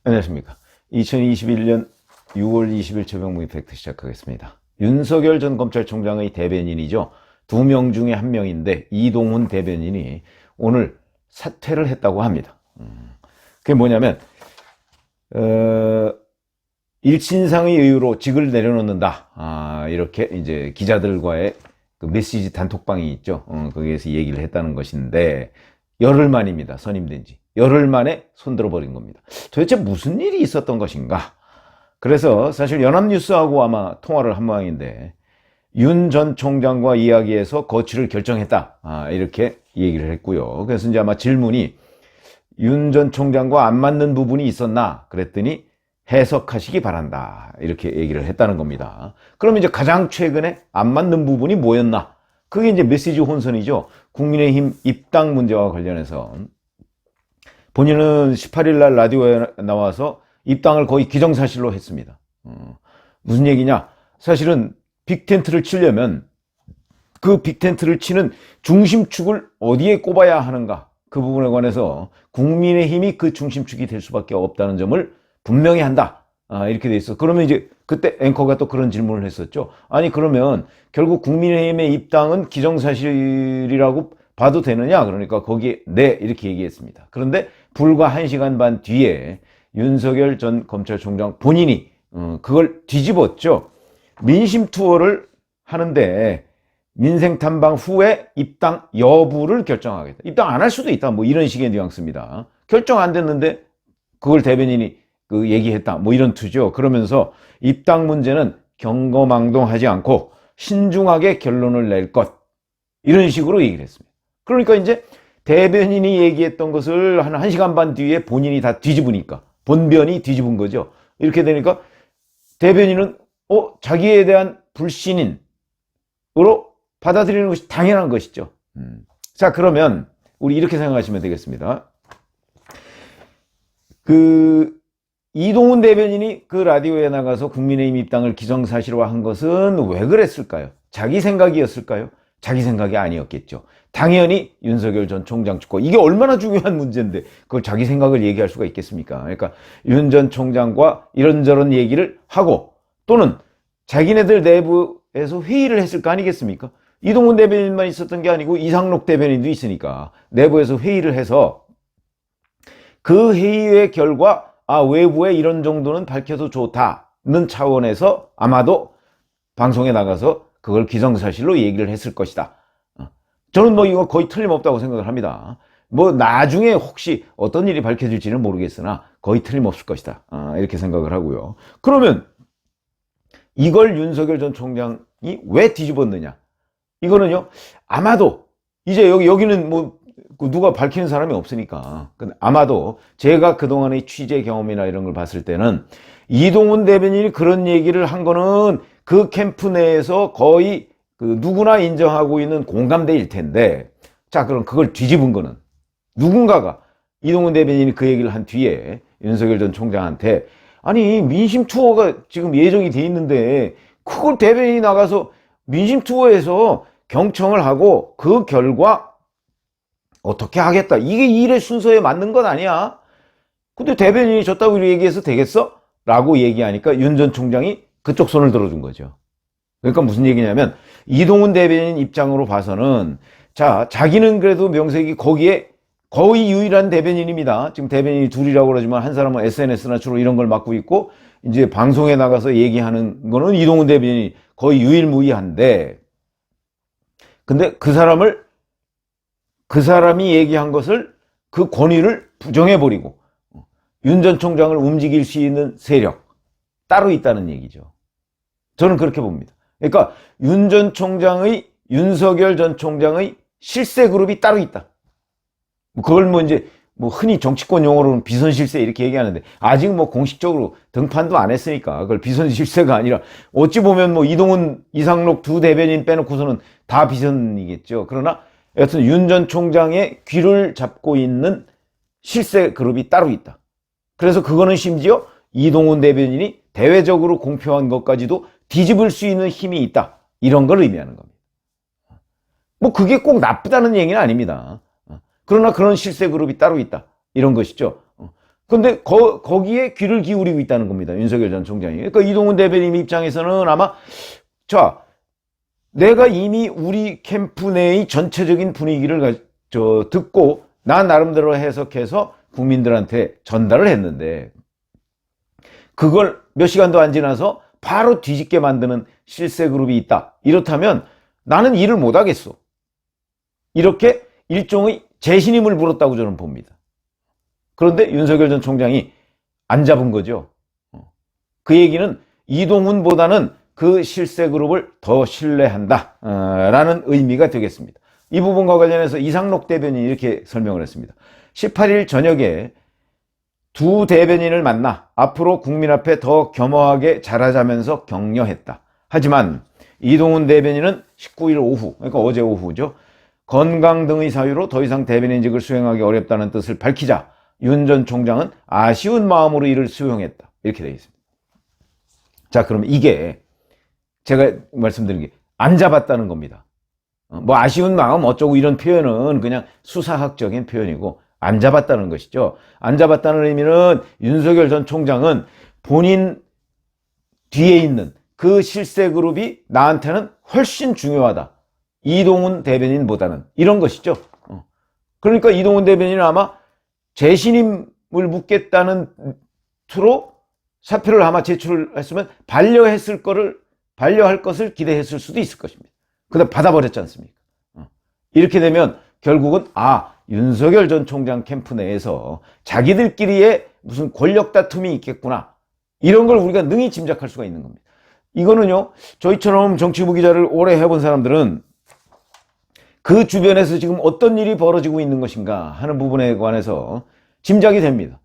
안녕하십니까. 2021년 6월 20일 최병무 임팩트 시작하겠습니다. 윤석열 전 검찰총장의 대변인이죠. 2명 중에 1명인데 이동훈 대변인이 오늘 사퇴를 했다고 합니다. 그게 뭐냐면 일신상의 이유로 직을 내려놓는다. 이렇게 이제 기자들과의 그 메시지 단톡방이 있죠. 거기에서 얘기를 했다는 것인데 열흘 만입니다. 선임된 지. 열흘 만에 손들어버린 겁니다. 도대체 무슨 일이 있었던 것인가? 그래서 사실 연합뉴스하고 아마 통화를 한 모양인데 윤 전 총장과 이야기해서 거취를 결정했다. 이렇게 얘기를 했고요. 그래서 이제 아마 질문이 윤 전 총장과 안 맞는 부분이 있었나? 그랬더니 해석하시기 바란다. 이렇게 얘기를 했다는 겁니다. 그럼 이제 가장 최근에 안 맞는 부분이 뭐였나? 그게 이제 메시지 혼선이죠. 국민의힘 입당 문제와 관련해서 본인은 18일 날 라디오에 나와서 입당을 거의 기정사실로 했습니다. 무슨 얘기냐? 사실은 빅텐트를 치려면 그 빅텐트를 치는 중심축을 어디에 꼽아야 하는가? 그 부분에 관해서 국민의힘이 그 중심축이 될 수밖에 없다는 점을 분명히 한다. 이렇게 돼 있어. 그러면 이제 그때 앵커가 또 그런 질문을 했었죠. 아니 그러면 결국 국민의힘의 입당은 기정사실이라고 봐도 되느냐? 그러니까 거기에 네 이렇게 얘기했습니다. 그런데 불과 1시간 반 뒤에 윤석열 전 검찰총장 본인이 그걸 뒤집었죠. 민심 투어를 하는데 민생 탐방 후에 입당 여부를 결정하겠다. 입당 안 할 수도 있다. 뭐 이런 식의 뉘앙스입니다. 결정 안 됐는데 그걸 대변인이 그 얘기했다. 뭐 이런 투죠. 그러면서 입당 문제는 경거망동하지 않고 신중하게 결론을 낼 것. 이런 식으로 얘기를 했습니다. 그러니까 이제 대변인이 얘기했던 것을 한 1시간 반 뒤에 본인이 다 뒤집으니까 본변이 뒤집은 거죠. 이렇게 되니까 대변인은 자기에 대한 불신인으로 받아들이는 것이 당연한 것이죠. 자 그러면 우리 이렇게 생각하시면 되겠습니다. 이동훈 대변인이 그 라디오에 나가서 국민의힘 입당을 기정사실화한 것은 왜 그랬을까요? 자기 생각이었을까요? 자기 생각이 아니었겠죠. 당연히 윤석열 전 총장 축구 이게 얼마나 중요한 문제인데 그걸 자기 생각을 얘기할 수가 있겠습니까? 그러니까 윤 전 총장과 이런저런 얘기를 하고 또는 자기네들 내부에서 회의를 했을 거 아니겠습니까? 이동훈 대변인만 있었던 게 아니고 이상록 대변인도 있으니까 내부에서 회의를 해서 그 회의의 결과 외부에 이런 정도는 밝혀도 좋다는 차원에서 아마도 방송에 나가서 그걸 기정사실로 얘기를 했을 것이다. 저는 뭐 이거 거의 틀림없다고 생각을 합니다. 뭐 나중에 혹시 어떤 일이 밝혀질지는 모르겠으나 거의 틀림없을 것이다. 이렇게 생각을 하고요. 그러면 이걸 윤석열 전 총장이 왜 뒤집었느냐? 이거는요, 아마도 이제 여기는 뭐 누가 밝히는 사람이 없으니까. 아마도 제가 그동안의 취재 경험이나 이런 걸 봤을 때는 이동훈 대변인이 그런 얘기를 한 거는 그 캠프 내에서 거의 누구나 인정하고 있는 공감대일 텐데, 자, 그럼 그걸 뒤집은 거는 누군가가 이동훈 대변인이 그 얘기를 한 뒤에 윤석열 전 총장한테 아니, 민심 투어가 지금 예정이 돼 있는데 그걸 대변인이 나가서 민심 투어에서 경청을 하고 그 결과 어떻게 하겠다. 이게 일의 순서에 맞는 것 아니야? 근데 대변인이 졌다고 얘기해서 되겠어? 라고 얘기하니까 윤 전 총장이 그쪽 손을 들어준 거죠. 그러니까 무슨 얘기냐면 이동훈 대변인 입장으로 봐서는 자, 자기는 그래도 명색이 거기에 거의 유일한 대변인입니다. 지금 대변인이 둘이라고 그러지만 한 사람은 SNS나 주로 이런 걸 맡고 있고 이제 방송에 나가서 얘기하는 거는 이동훈 대변인이 거의 유일무이한데 근데 그 사람이 얘기한 것을 그 권위를 부정해버리고 윤 전 총장을 움직일 수 있는 세력 따로 있다는 얘기죠. 저는 그렇게 봅니다. 그러니까 윤석열 전 총장의 실세 그룹이 따로 있다. 그걸 뭐 이제 뭐 흔히 정치권 용어로는 비선실세 이렇게 얘기하는데 아직 뭐 공식적으로 등판도 안 했으니까 그걸 비선실세가 아니라 어찌 보면 뭐 이동훈, 이상록 두 대변인 빼놓고서는 다 비선이겠죠. 그러나 여튼 윤 전 총장의 귀를 잡고 있는 실세 그룹이 따로 있다. 그래서 그거는 심지어 이동훈 대변인이 대외적으로 공표한 것까지도 뒤집을 수 있는 힘이 있다. 이런 걸 의미하는 겁니다. 뭐 그게 꼭 나쁘다는 얘기는 아닙니다. 그러나 그런 실세 그룹이 따로 있다. 이런 것이죠. 근데 거기에 귀를 기울이고 있다는 겁니다. 윤석열 전 총장이. 그러니까 이동훈 대변인 입장에서는 아마 자, 내가 이미 우리 캠프 내의 전체적인 분위기를 듣고 나 나름대로 해석해서 국민들한테 전달을 했는데 그걸 몇 시간도 안 지나서 바로 뒤집게 만드는 실세 그룹이 있다. 이렇다면 나는 일을 못 하겠어. 이렇게 일종의 재신임을 물었다고 저는 봅니다. 그런데 윤석열 전 총장이 안 잡은 거죠. 그 얘기는 이동훈보다는 그 실세 그룹을 더 신뢰한다 라는 의미가 되겠습니다. 이 부분과 관련해서 이상록 대변인이 이렇게 설명을 했습니다. 18일 저녁에 두 대변인을 만나 앞으로 국민 앞에 더 겸허하게 잘하자면서 격려했다. 하지만 이동훈 대변인은 19일 오후, 그러니까 어제 오후죠. 건강 등의 사유로 더 이상 대변인직을 수행하기 어렵다는 뜻을 밝히자 윤 전 총장은 아쉬운 마음으로 이를 수용했다. 이렇게 되어 있습니다. 자, 그럼 이게 제가 말씀드린 게 안 잡았다는 겁니다. 뭐 아쉬운 마음 어쩌고 이런 표현은 그냥 수사학적인 표현이고 안 잡았다는 것이죠. 안 잡았다는 의미는 윤석열 전 총장은 본인 뒤에 있는 그 실세 그룹이 나한테는 훨씬 중요하다. 이동훈 대변인보다는 이런 것이죠. 그러니까 이동훈 대변인은 아마 재신임을 묻겠다는 투로 사표를 아마 제출했으면 반려할 것을 기대했을 수도 있을 것입니다. 근데 받아버렸지 않습니까? 이렇게 되면 결국은 윤석열 전 총장 캠프 내에서 자기들끼리의 무슨 권력 다툼이 있겠구나. 이런 걸 우리가 능히 짐작할 수가 있는 겁니다. 이거는요, 저희처럼 정치부 기자를 오래 해본 사람들은 그 주변에서 지금 어떤 일이 벌어지고 있는 것인가 하는 부분에 관해서 짐작이 됩니다.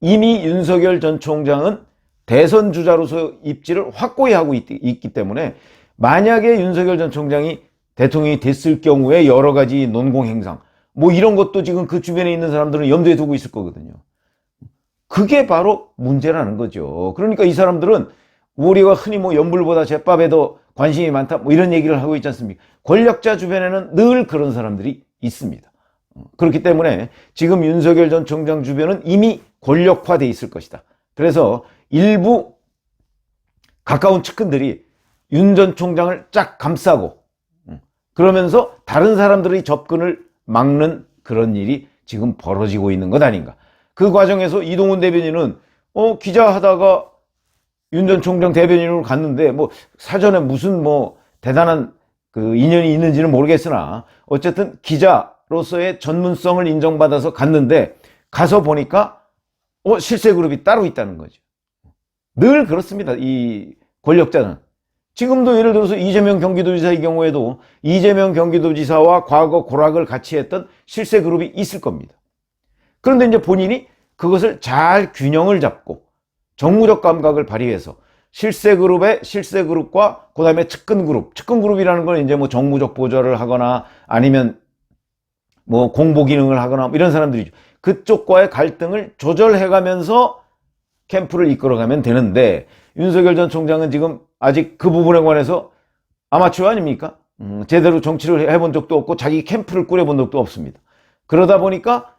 이미 윤석열 전 총장은 대선 주자로서 입지를 확고히 하고 있기 때문에 만약에 윤석열 전 총장이 대통령이 됐을 경우에 여러 가지 논공행상 뭐 이런 것도 지금 그 주변에 있는 사람들은 염두에 두고 있을 거거든요. 그게 바로 문제라는 거죠. 그러니까 이 사람들은 우리가 흔히 뭐 연불보다 잿밥에 더 관심이 많다 뭐 이런 얘기를 하고 있지 않습니까? 권력자 주변에는 늘 그런 사람들이 있습니다. 그렇기 때문에 지금 윤석열 전 총장 주변은 이미 권력화돼 있을 것이다. 그래서 일부 가까운 측근들이 윤 전 총장을 쫙 감싸고 그러면서 다른 사람들의 접근을 막는 그런 일이 지금 벌어지고 있는 것 아닌가. 그 과정에서 이동훈 대변인은 기자하다가 윤 전 총장 대변인으로 갔는데 뭐 사전에 무슨 뭐 대단한 그 인연이 있는지는 모르겠으나 어쨌든 기자로서의 전문성을 인정받아서 갔는데 가서 보니까 실세 그룹이 따로 있다는 거죠. 늘 그렇습니다. 이 권력자는. 지금도 예를 들어서 이재명 경기도지사의 경우에도 이재명 경기도지사와 과거 고락을 같이 했던 실세 그룹이 있을 겁니다. 그런데 이제 본인이 그것을 잘 균형을 잡고 정무적 감각을 발휘해서 실세 그룹과 그 다음에 측근 그룹이라는 건 이제 뭐 정무적 보좌를 하거나 아니면 뭐 공보 기능을 하거나 이런 사람들이죠. 그쪽과의 갈등을 조절해가면서 캠프를 이끌어가면 되는데 윤석열 전 총장은 지금 아직 그 부분에 관해서 아마추어 아닙니까? 제대로 정치를 해본 적도 없고 자기 캠프를 꾸려본 적도 없습니다. 그러다 보니까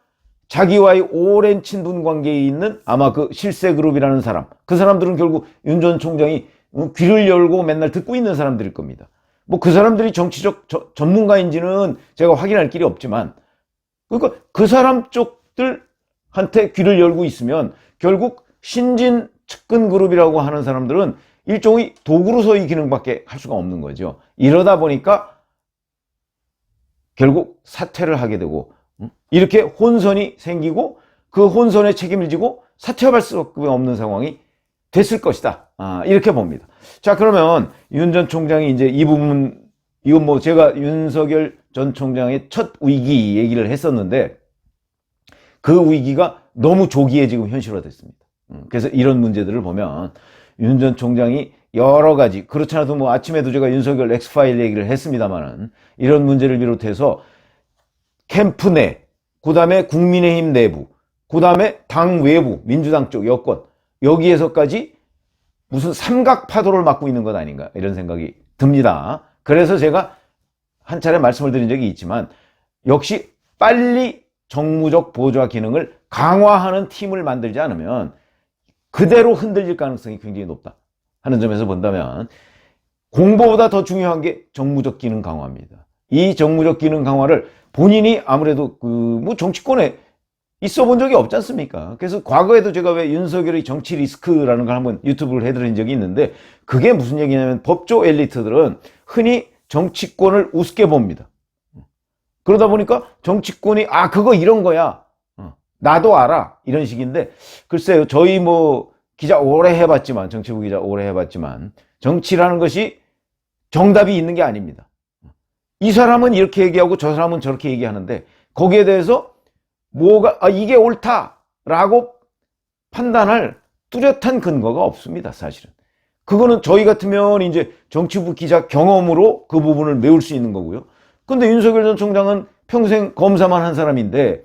자기와의 오랜 친분 관계에 있는 아마 그 실세 그룹이라는 사람, 그 사람들은 결국 윤 전 총장이 귀를 열고 맨날 듣고 있는 사람들일 겁니다. 뭐 그 사람들이 정치적 전문가인지는 제가 확인할 길이 없지만 그러니까 그 사람 쪽들한테 귀를 열고 있으면 결국 신진 측근 그룹이라고 하는 사람들은 일종의 도구로서의 기능밖에 할 수가 없는 거죠. 이러다 보니까 결국 사퇴를 하게 되고 이렇게 혼선이 생기고 그 혼선에 책임을 지고 사퇴할 수밖에 없는 상황이 됐을 것이다. 이렇게 봅니다. 자, 그러면 윤 전 총장이 이제 이 부분, 이건 뭐 제가 윤석열 전 총장의 첫 위기 얘기를 했었는데 그 위기가 너무 조기에 지금 현실화됐습니다. 그래서 이런 문제들을 보면 윤 전 총장이 여러 가지, 그렇지 않아도 뭐 아침에도 제가 윤석열 엑스파일 얘기를 했습니다만은 이런 문제를 비롯해서 캠프 내, 그 다음에 국민의힘 내부, 그 다음에 당 외부, 민주당 쪽 여권, 여기에서까지 무슨 삼각파도를 맞고 있는 것 아닌가 이런 생각이 듭니다. 그래서 제가 한 차례 말씀을 드린 적이 있지만 역시 빨리 정무적 보좌 기능을 강화하는 팀을 만들지 않으면 그대로 흔들릴 가능성이 굉장히 높다 하는 점에서 본다면 공보보다 더 중요한 게 정무적 기능 강화입니다. 이 정무적 기능 강화를 본인이 아무래도 뭐 정치권에 있어 본 적이 없지 않습니까? 그래서 과거에도 제가 왜 윤석열의 정치 리스크라는 걸 한번 유튜브를 해드린 적이 있는데, 그게 무슨 얘기냐면 법조 엘리트들은 흔히 정치권을 우습게 봅니다. 그러다 보니까 정치권이 그거 이런 거야, 나도 알아, 이런 식인데, 글쎄요, 저희 뭐 기자 오래 해봤지만, 정치부 기자 오래 해봤지만, 정치라는 것이 정답이 있는 게 아닙니다. 이 사람은 이렇게 얘기하고 저 사람은 저렇게 얘기하는데, 거기에 대해서 이게 옳다라고 판단할 뚜렷한 근거가 없습니다, 사실은. 그거는 저희 같으면 이제 정치부 기자 경험으로 그 부분을 메울 수 있는 거고요. 근데 윤석열 전 총장은 평생 검사만 한 사람인데,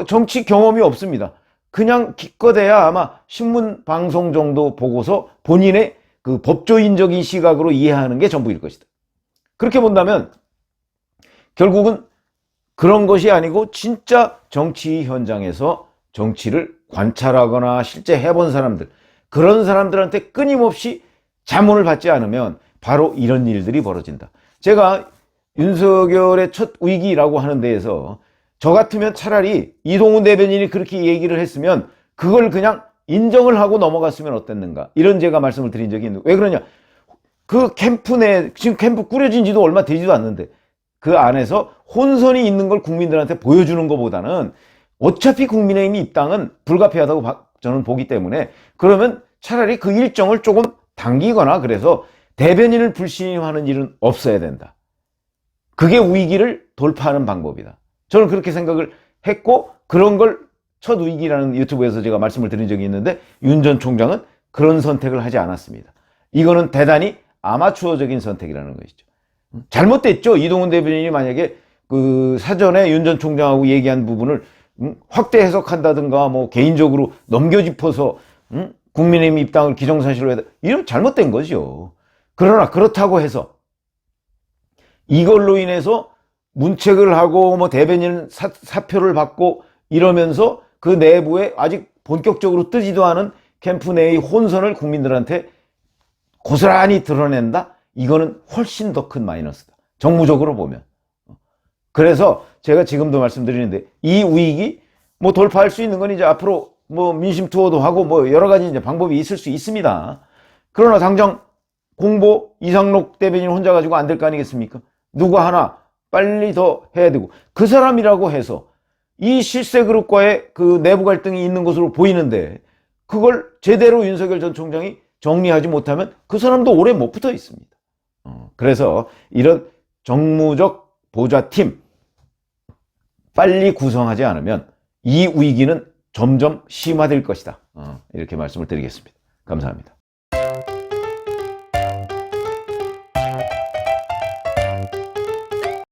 정치 경험이 없습니다. 그냥 기껏해야 아마 신문 방송 정도 보고서 본인의 그 법조인적인 시각으로 이해하는 게 전부일 것이다. 그렇게 본다면 결국은 그런 것이 아니고 진짜 정치 현장에서 정치를 관찰하거나 실제 해본 사람들, 그런 사람들한테 끊임없이 자문을 받지 않으면 바로 이런 일들이 벌어진다. 제가 윤석열의 첫 위기라고 하는 데에서 저 같으면 차라리 이동훈 대변인이 그렇게 얘기를 했으면 그걸 그냥 인정을 하고 넘어갔으면 어땠는가, 이런 제가 말씀을 드린 적이 있는데, 왜 그러냐, 그 캠프 내, 지금 캠프 꾸려진 지도 얼마 되지도 않는데 그 안에서 혼선이 있는 걸 국민들한테 보여주는 것보다는 어차피 국민의힘 입당은 불가피하다고 저는 보기 때문에, 그러면 차라리 그 일정을 조금 당기거나 그래서 대변인을 불신임하는 일은 없어야 된다. 그게 위기를 돌파하는 방법이다. 저는 그렇게 생각을 했고, 그런 걸 첫 위기라는 유튜브에서 제가 말씀을 드린 적이 있는데, 윤 전 총장은 그런 선택을 하지 않았습니다. 이거는 대단히 아마추어적인 선택이라는 것이죠. 잘못됐죠. 이동훈 대변인이 만약에 그 사전에 윤 전 총장하고 얘기한 부분을 확대 해석한다든가 뭐 개인적으로 넘겨짚어서 국민의힘 입당을 기정사실로 해야 돼, 이러면 잘못된 거죠. 그러나 그렇다고 해서 이걸로 인해서 문책을 하고 뭐 대변인 사표를 받고 이러면서 그 내부에 아직 본격적으로 뜨지도 않은 캠프 내의 혼선을 국민들한테 고스란히 드러낸다? 이거는 훨씬 더 큰 마이너스다, 정무적으로 보면. 그래서 제가 지금도 말씀드리는데, 이 위기 뭐 돌파할 수 있는 건 이제 앞으로 뭐 민심 투어도 하고 뭐 여러 가지 이제 방법이 있을 수 있습니다. 그러나 당장 공보 이상록 대변인 혼자 가지고 안 될 거 아니겠습니까? 누구 하나 빨리 더 해야 되고, 그 사람이라고 해서 이 실세그룹과의 그 내부 갈등이 있는 것으로 보이는데 그걸 제대로 윤석열 전 총장이 정리하지 못하면 그 사람도 오래 못 붙어 있습니다. 그래서 이런 정무적 보좌팀 빨리 구성하지 않으면 이 위기는 점점 심화될 것이다. 이렇게 말씀을 드리겠습니다. 감사합니다.